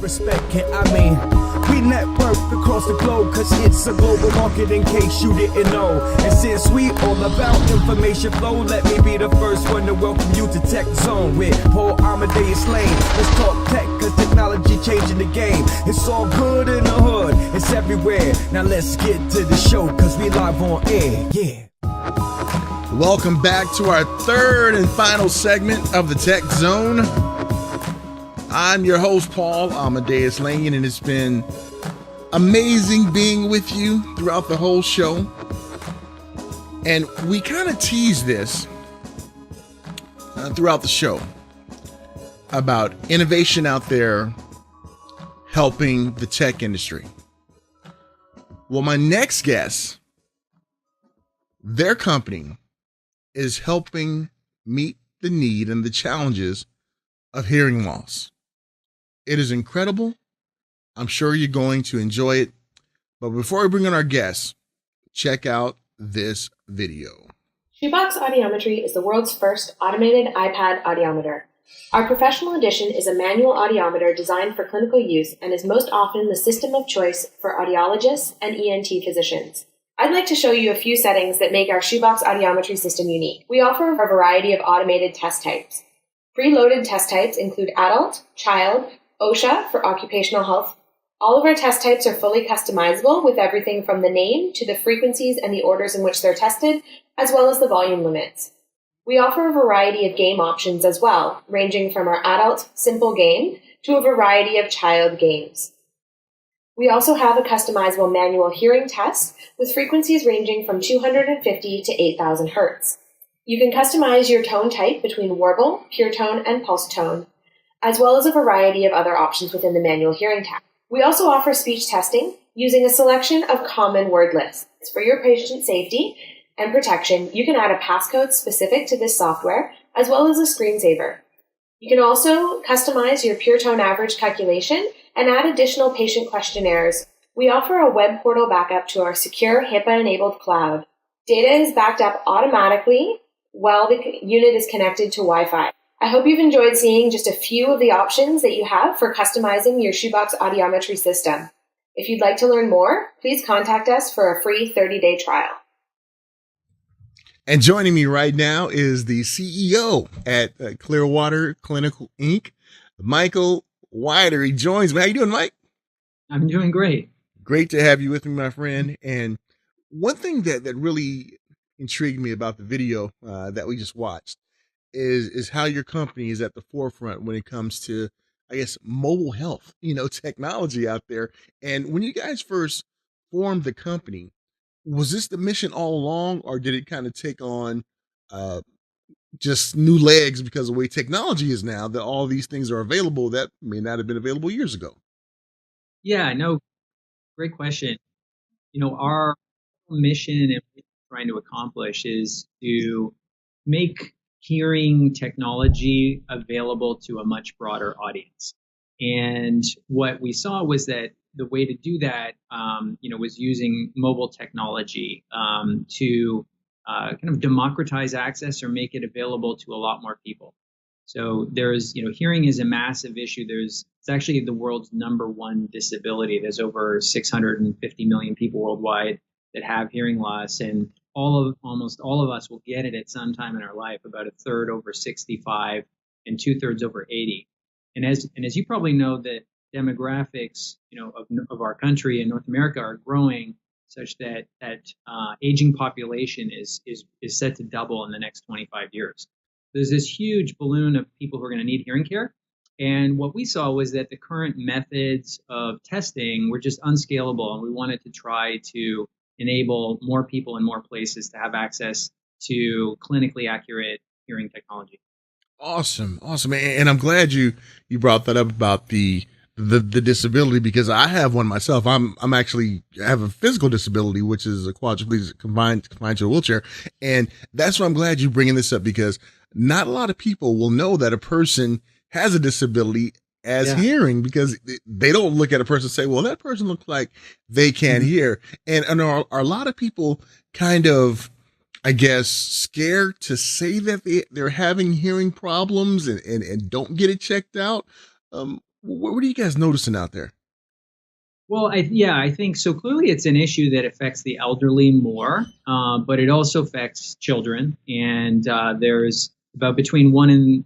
Respect it, I mean, we network across the globe, cause it's a global market in case you didn't know. And since we all about information flow, let me be the first one to welcome you to Tech Zone with Paul Amadeus Lane. Let's talk tech, cause technology changing the game. It's all good in the hood, it's everywhere. Now let's get to the show, cause we live on air, yeah. Welcome back to our third and final segment of the Tech Zone. I'm your host, Paul Amadeus Lane, and it's been amazing being with you throughout the whole show. And we kind of tease this throughout the show about innovation out there helping the tech industry. Well, my next guest, their company is helping meet the need and the challenges of hearing loss. It is incredible. I'm sure you're going to enjoy it. But before we bring on our guests, check out this video. SHOEBOX Audiometry is the world's first automated iPad audiometer. Our professional edition is a manual audiometer designed for clinical use and is most often the system of choice for audiologists and ENT physicians. I'd like to show you a few settings that make our SHOEBOX audiometry system unique. We offer a variety of automated test types. Preloaded test types include adult, child, OSHA for occupational health. All of our test types are fully customizable with everything from the name to the frequencies and the orders in which they're tested, as well as the volume limits. We offer a variety of game options as well, ranging from our adult simple game to a variety of child games. We also have a customizable manual hearing test with frequencies ranging from 250 to 8,000 Hertz. You can customize your tone type between warble, pure tone, and pulse tone, as well as a variety of other options within the manual hearing test. We also offer speech testing using a selection of common word lists. For your patient safety and protection, you can add a passcode specific to this software, as well as a screensaver. You can also customize your pure tone average calculation and add additional patient questionnaires. We offer a web portal backup to our secure HIPAA-enabled cloud. Data is backed up automatically while the unit is connected to Wi-Fi. I hope you've enjoyed seeing just a few of the options that you have for customizing your SHOEBOX audiometry system. If you'd like to learn more, please contact us for a free 30-day trial. And joining me right now is the CEO at Clearwater Clinical, Inc., Michael Weider. He joins me. How you doing, Mike? I'm doing great. Great to have you with me, my friend. And one thing that really intrigued me about the video that we just watched is how your company is at the forefront when it comes to, I guess, mobile health, technology out there. And when you guys first formed the company, was this the mission all along, or did it kind of take on just new legs because of the way technology is now, that all these things are available that may not have been available years ago? Yeah, no, great question. Our mission and what we're trying to accomplish is to make hearing technology available to a much broader audience. And what we saw was that the way to do that, was using mobile technology to kind of democratize access or make it available to a lot more people. So there's, hearing is a massive issue. It's actually the world's #1 disability. There's over 650 million people worldwide that have hearing loss, and almost all of us will get it at some time in our life. About a third over 65 and 2/3 over 80. And as you probably know, the demographics, of our country in North America are growing such that aging population is set to double in the next 25 years. There's this huge balloon of people who are going to need hearing care. And what we saw was that the current methods of testing were just unscalable, and we wanted to try to enable more people in more places to have access to clinically accurate hearing technology. Awesome. And I'm glad you brought that up about the disability, because I have one myself. I have a physical disability, which is a quadriplegic confined to a wheelchair. And that's why I'm glad you're bringing this up, because not a lot of people will know that a person has a disability as hearing, because they don't look at a person and say, well, that person looks like they can't hear. And are a lot of people kind of, I guess, scared to say that they're having hearing problems and don't get it checked out? What are you guys noticing out there? Well, I think so. Clearly, it's an issue that affects the elderly more, but it also affects children. And there's about between 1 in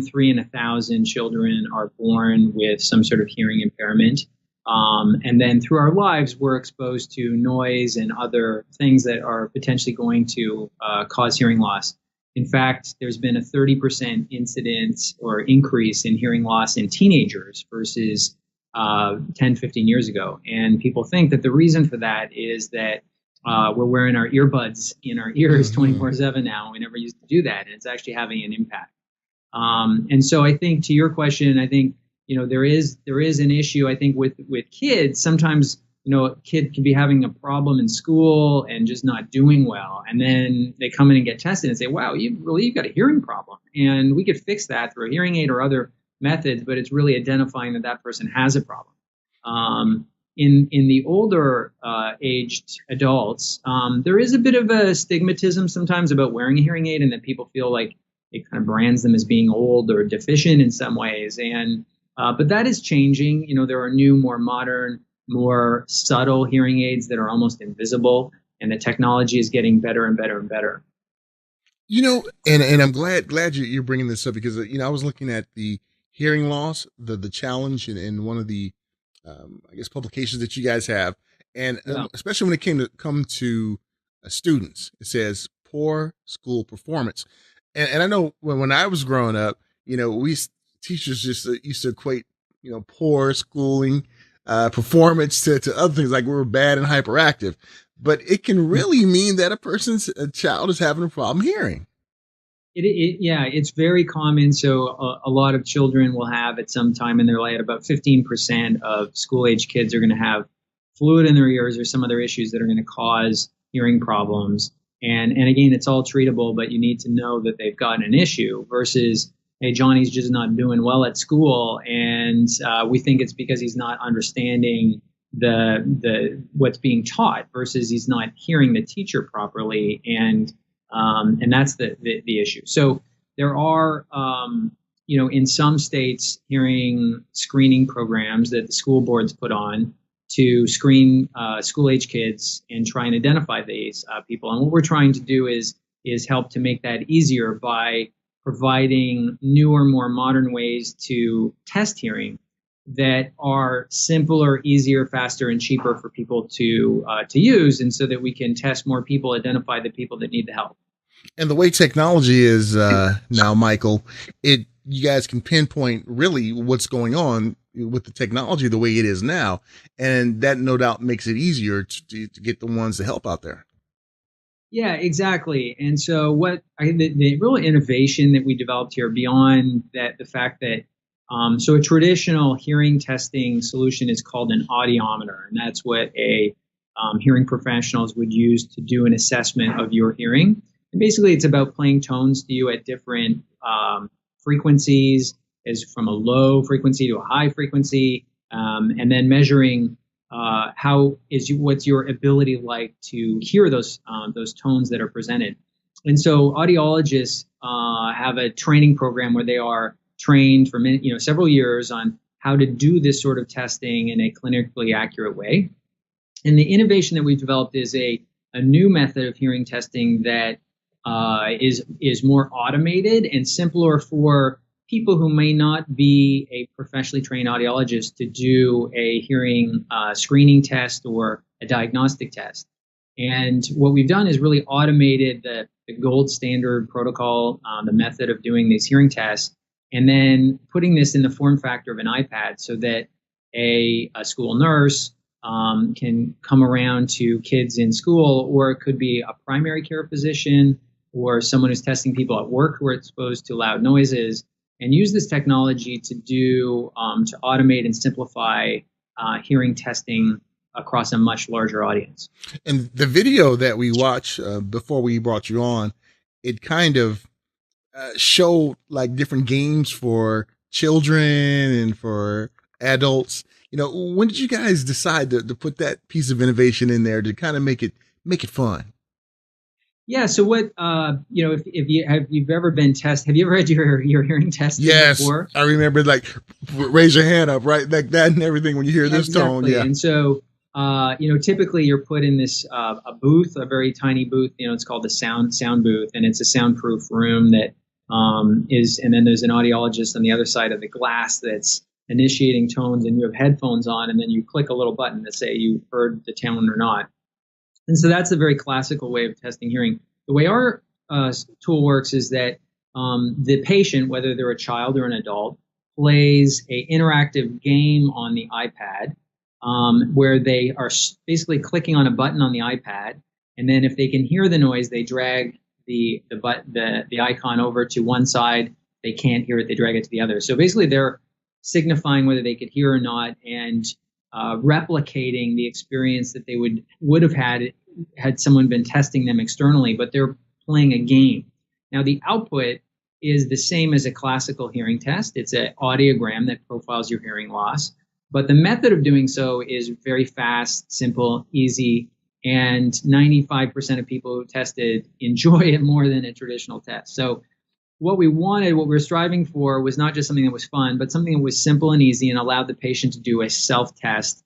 3 in 1,000 children are born with some sort of hearing impairment. And then through our lives, we're exposed to noise and other things that are potentially going to cause hearing loss. In fact, there's been a 30% incidence or increase in hearing loss in teenagers versus 10, 15 years ago. And people think that the reason for that is that we're wearing our earbuds in our ears 24/7 now. We never used to do that. And it's actually having an impact. And so I think to your question, I think, there is an issue, I think, with kids. Sometimes, a kid can be having a problem in school and just not doing well. And then they come in and get tested and say, wow, you've got a hearing problem. And we could fix that through a hearing aid or other methods, but it's really identifying that person has a problem. In the older aged adults, there is a bit of a stigmatism sometimes about wearing a hearing aid, and that people feel like it kind of brands them as being old or deficient in some ways. And but that is changing. There are new, more modern, more subtle hearing aids that are almost invisible, and the technology is getting better and better and better. And I'm glad you're bringing this up, because I was looking at the hearing loss, the challenge in one of the I guess publications that you guys have, and especially when it come to students, it says poor school performance, and I know when I was growing up, we teachers just used to equate poor schooling performance to other things, like we were bad and hyperactive, but it can really mean that a child is having a problem hearing. It's very common. So a lot of children will have at some time in their life, about 15% of school-age kids are going to have fluid in their ears or some other issues that are going to cause hearing problems. And again, it's all treatable, but you need to know that they've got an issue versus, hey, Johnny's just not doing well at school, and we think it's because he's not understanding the what's being taught versus he's not hearing the teacher properly, and that's the issue. So there are in some states hearing screening programs that the school boards put on to screen school-age kids and try and identify these people. And what we're trying to do is help to make that easier by providing newer, more modern ways to test hearing that are simpler, easier, faster, and cheaper for people to use, and so that we can test more people, identify the people that need the help. And the way technology is now, Michael, you guys can pinpoint really what's going on with the technology the way it is now, and that no doubt makes it easier to get the ones to help out there. Yeah, exactly. And so the real innovation that we developed here, beyond that, the fact that so a traditional hearing testing solution is called an audiometer, and that's what hearing professionals would use to do an assessment of your hearing. And basically, it's about playing tones to you at different frequencies, as from a low frequency to a high frequency, and then measuring what's your ability like to hear those tones that are presented. And so audiologists have a training program where they are trained for several years on how to do this sort of testing in a clinically accurate way. And the innovation that we've developed is a new method of hearing testing that is more automated and simpler for people who may not be a professionally trained audiologist to do a hearing screening test or a diagnostic test. And what we've done is really automated the gold standard protocol, the method of doing these hearing tests, and then putting this in the form factor of an iPad so that a school nurse can come around to kids in school, or it could be a primary care physician or someone who's testing people at work who are exposed to loud noises, and use this technology to automate and simplify hearing testing across a much larger audience. And the video that we watched before we brought you on, it kind of showed like different games for children and for adults. When did you guys decide to put that piece of innovation in there to kind of make it fun? Yeah. So what, if you've ever been have you ever had your hearing tested Yes, before? I remember. Like, raise your hand up, right, like that, and everything when you hear Yeah, this tone. exactly. Yeah. And so, typically you're put in this a booth, a very tiny booth. It's called the sound booth, and it's a soundproof room that and then there's an audiologist on the other side of the glass that's initiating tones, and you have headphones on, and then you click a little button to say you heard the tone or not. And so that's a very classical way of testing hearing. The way our tool works is that the patient, whether they're a child or an adult, plays a interactive game on the iPad where they are basically clicking on a button on the iPad, and then if they can hear the noise, they drag the icon over to one side. They can't hear it, they drag it to the other. So basically, they're signifying whether they could hear or not, and replicating the experience that they would have had someone been testing them externally, but they're playing a game. Now, the output is the same as a classical hearing test. It's an audiogram that profiles your hearing loss, but the method of doing so is very fast, simple, easy, and 95% of people who tested enjoy it more than a traditional test. So what we were striving for was not just something that was fun, but something that was simple and easy and allowed the patient to do a self-test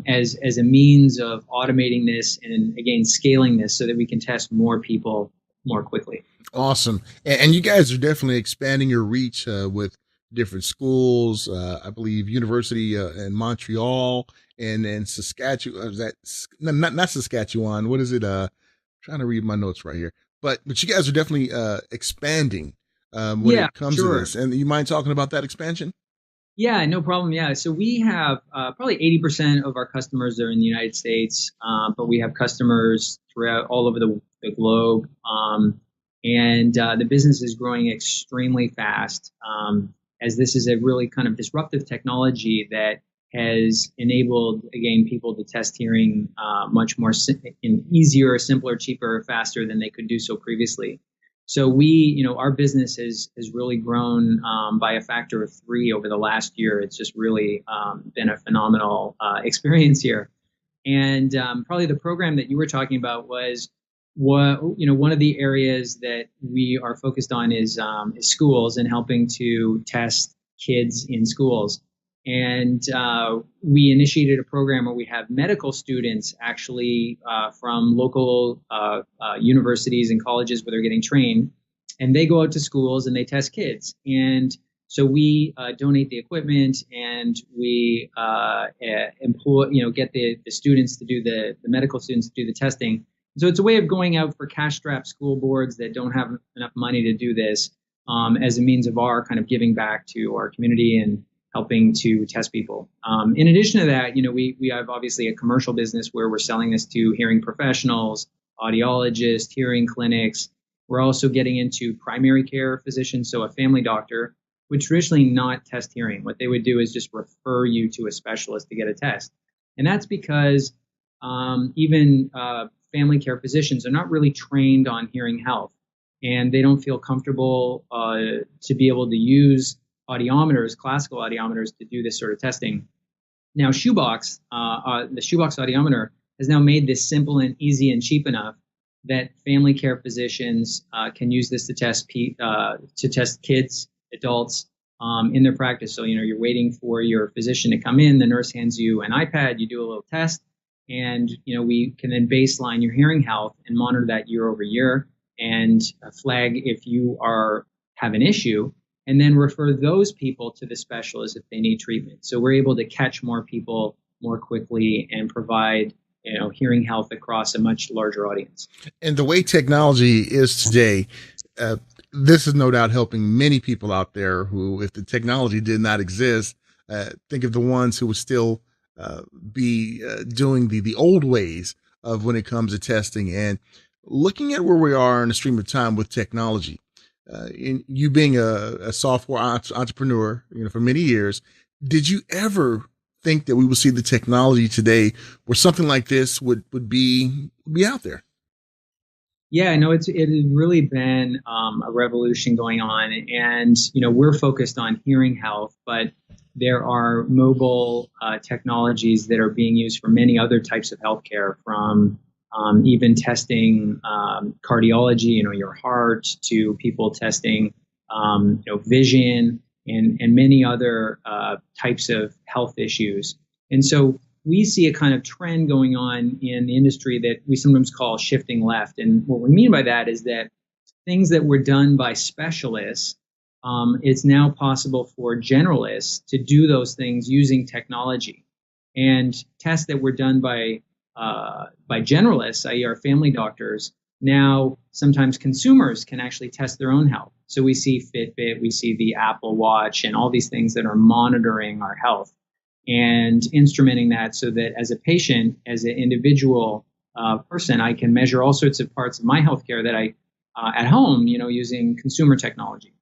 as a means of automating this and, again, scaling this so that we can test more people more quickly. Awesome. And you guys are definitely expanding your reach with different schools. I believe University in Montreal and Saskatchewan. Is that not Saskatchewan? What is it? Trying to read my notes right here. But you guys are definitely expanding when it comes to this. And you mind talking about that expansion? Yeah, no problem. Yeah, so we have probably 80% of our customers are in the United States, but we have customers throughout all over the globe. And the business is growing extremely fast as this is a really kind of disruptive technology that has enabled, again, people to test hearing much more easier, simpler, cheaper, faster than they could do so previously. So our business has really grown by a factor of 3 over the last year. It's just really been a phenomenal experience here. And probably the program that you were talking about was one of the areas that we are focused on is schools and helping to test kids in schools. And we initiated a program where we have medical students actually from local universities and colleges where they're getting trained, and they go out to schools and they test kids. And so we donate the equipment, and we employ, get the students to do the medical students to do the testing. So it's a way of going out for cash-strapped school boards that don't have enough money to do this as a means of our kind of giving back to our community and helping to test people. In addition to that, we have obviously a commercial business where we're selling this to hearing professionals, audiologists, hearing clinics. We're also getting into primary care physicians, so a family doctor would traditionally not test hearing. What they would do is just refer you to a specialist to get a test. And that's because even family care physicians are not really trained on hearing health, and they don't feel comfortable to be able to use audiometers, classical audiometers, to do this sort of testing. Now, SHOEBOX, the SHOEBOX Audiometer, has now made this simple and easy and cheap enough that family care physicians can use this to test kids, adults in their practice. So, you're waiting for your physician to come in, the nurse hands you an iPad, you do a little test, and we can then baseline your hearing health and monitor that year over year and flag if you have an issue, and then refer those people to the specialist if they need treatment. So we're able to catch more people more quickly and provide hearing health across a much larger audience. And the way technology is today, this is no doubt helping many people out there who, if the technology did not exist, think of the ones who would still be doing the old ways of when it comes to testing. And looking at where we are in the stream of time with technology, in you being a software entrepreneur, for many years, did you ever think that we would see the technology today where something like this would be out there? Yeah, no, it has really been a revolution going on, and we're focused on hearing health, but there are mobile technologies that are being used for many other types of healthcare, from even testing cardiology, your heart, to people testing vision and many other types of health issues. And so we see a kind of trend going on in the industry that we sometimes call shifting left. And what we mean by that is that things that were done by specialists, it's now possible for generalists to do those things using technology. And tests that were done by generalists, i.e. our family doctors, now sometimes consumers can actually test their own health. So we see Fitbit, we see the Apple Watch, and all these things that are monitoring our health and instrumenting that so that as a patient, as an individual person, I can measure all sorts of parts of my healthcare that I at home, using consumer technology.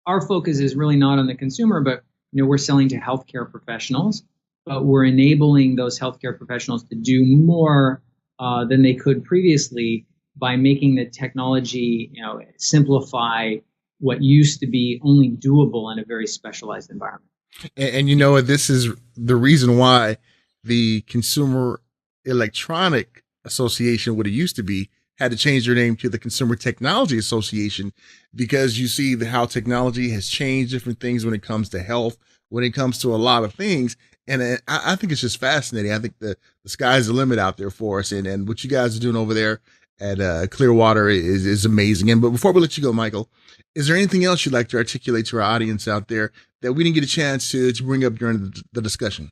Our focus is really not on the consumer, but we're selling to healthcare professionals, but we're enabling those healthcare professionals to do more than they could previously by making the technology, simplify what used to be only doable in a very specialized environment. And this is the reason why the Consumer Electronic Association, what it used to be, had to change their name to the Consumer Technology Association, because you see how technology has changed different things when it comes to health, when it comes to a lot of things. And I think it's just fascinating. I think the sky's the limit out there for us. And what you guys are doing over there at Clearwater is amazing. But before we let you go, Michael, is there anything else you'd like to articulate to our audience out there that we didn't get a chance to bring up during the discussion?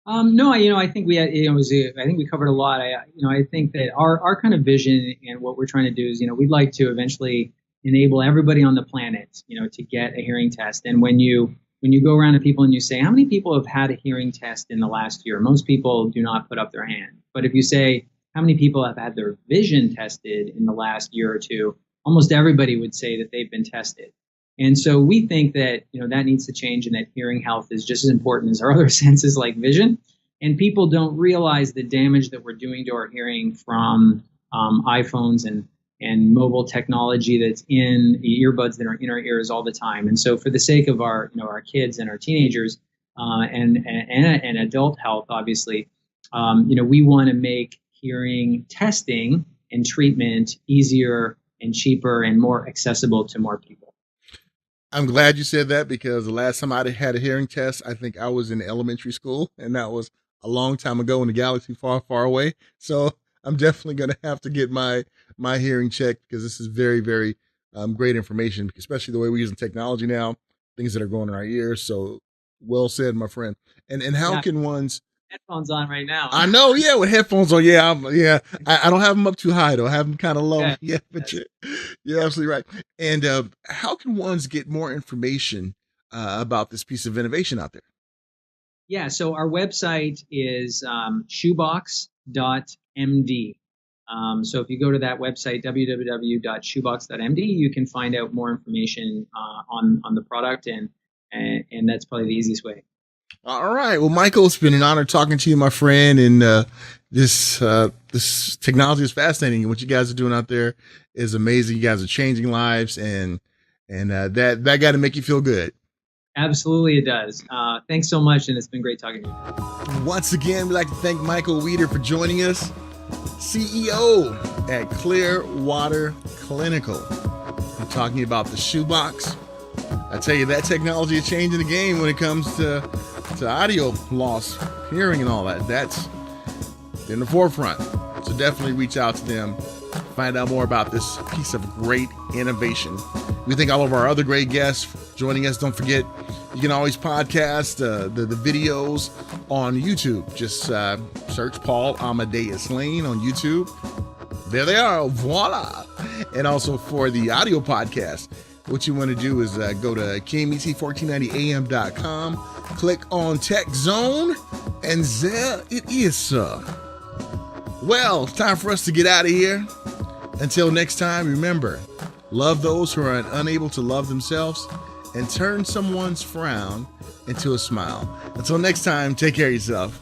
No, I think we had, I think we covered a lot. I think that our kind of vision and what we're trying to do is, we'd like to eventually enable everybody on the planet, to get a hearing test. And when you go around to people and you say, how many people have had a hearing test in the last year? Most people do not put up their hand. But if you say, how many people have had their vision tested in the last year or two, almost everybody would say that they've been tested. And so we think that, that needs to change, and that hearing health is just as important as our other senses like vision. And people don't realize the damage that we're doing to our hearing from iPhones and mobile technology that's in the earbuds that are in our ears all the time. And so for the sake of our kids and our teenagers and adult health, obviously, we want to make hearing testing and treatment easier and cheaper and more accessible to more people. I'm glad you said that, because the last time I had a hearing test, I think I was in elementary school, and that was a long time ago in a galaxy far, far away. So I'm definitely going to have to get my hearing checked, because this is very, very great information, especially the way we're using technology now, things that are going in our ears. So well said, my friend. And how can one's headphones on right now? I know, yeah, with headphones on, I don't have them up too high though. I have them kind of low, but you're absolutely right. And how can ones get more information about this piece of innovation out there? Yeah, so our website is SHOEBOX.md. So if you go to that website, www.shoebox.md, you can find out more information on the product, and that's probably the easiest way. All right. Well, Michael, it's been an honor talking to you, my friend. And this technology is fascinating. What you guys are doing out there is amazing. You guys are changing lives, and that got to make you feel good. Absolutely, it does. Thanks so much, and it's been great talking to you. Once again, we'd like to thank Michael Weider for joining us, CEO at Clearwater Clinical. We're talking about the SHOEBOX. I tell you, that technology is changing the game when it comes to audio loss, hearing, and all that. That's in the forefront. So definitely reach out to them, find out more about this piece of great innovation. We thank all of our other great guests for joining us. Don't forget, you can always podcast the videos on YouTube. Just search Paul Amadeus Lane on YouTube. There they are. Voila. And also for the audio podcast, what you want to do is go to KMET1490am.com, click on Tech Zone, and there it is, sir. Well, it's time for us to get out of here. Until next time, remember, love those who are unable to love themselves, and turn someone's frown into a smile. Until next time, take care of yourself.